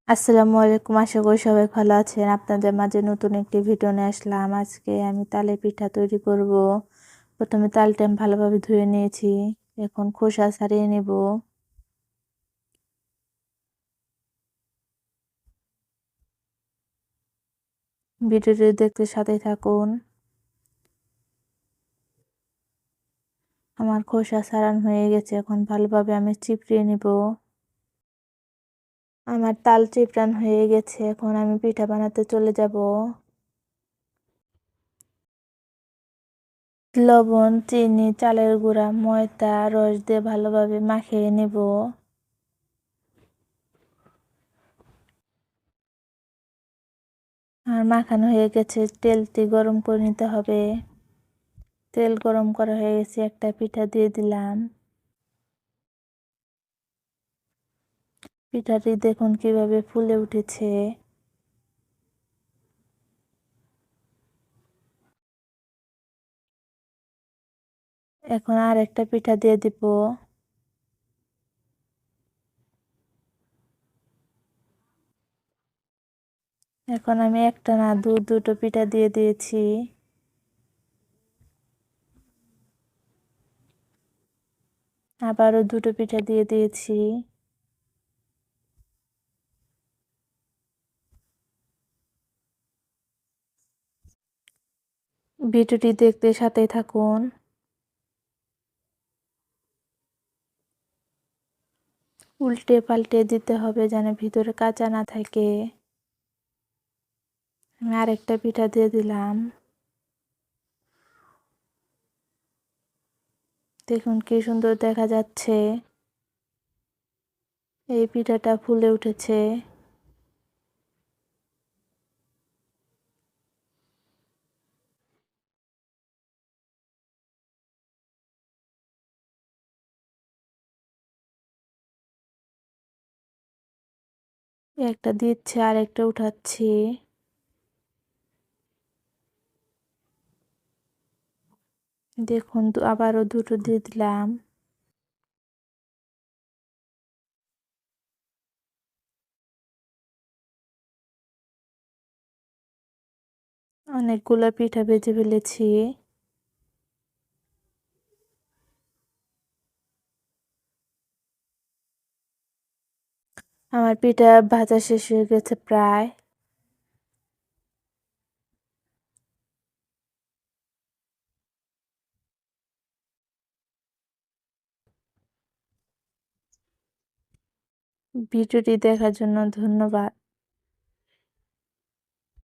আসসালামু আলাইকুম। আশা করি সবাই ভালো আছেন। আপনাদের মাঝে নতুন একটি ভিডিও নিয়ে আসলাম। আজকে আমি তালের পিঠা তৈরি করব। প্রথমে তালটা আমি ভালোভাবে ধুয়ে নিয়েছি। এখন খোসা ছাড়িয়ে নেব। ভিডিওটি দেখতে সাথে থাকুন। আমার খোসা ছাড়ানো হয়ে গেছে। এখন ভালোভাবে আমি চিপড়িয়ে নেব। আমার তাল চিপড়ানো হয়ে গেছে। এখন আমি পিঠা বানাতে চলে যাব। লবণ, চিনি, চালের গুঁড়া, ময়দা, রস দিয়ে ভালোভাবে মাখিয়ে নেব। আর মাখানো হয়ে গেছে, তেলটি গরম করে নিতে হবে। তেল গরম করা হয়ে গেছে, একটা পিঠা দিয়ে দিলাম। পিঠাটি দেখুন কিভাবে ফুলে উঠেছে। এখন আর একটা পিঠা দিয়ে দিব। এখন আমি একটা না দুটো পিঠা দিয়ে দিয়েছি। আবারও দুটো পিঠা দিয়ে দিয়েছি। ভিডিওটি দেখতে সাথেই থাকুন। উল্টে পাল্টে দিতে হবে যেন ভিতরে কাঁচা না থাকে। আমি আরেকটা পিঠা দিয়ে দিলাম। দেখুন কি সুন্দর দেখা যাচ্ছে। এই পিঠাটা ফুলে উঠেছে। একটা দিচ্ছে আর একটা উঠাচ্ছি। দেখুন আবারও দুটো দিয়ে দিলাম। অনেকগুলো পিঠা ভেজে ফেলেছি। আমার পিঠা ভাজা শেষ হয়ে গেছে প্রায়। ভিডিওটি দেখার জন্য ধন্যবাদ।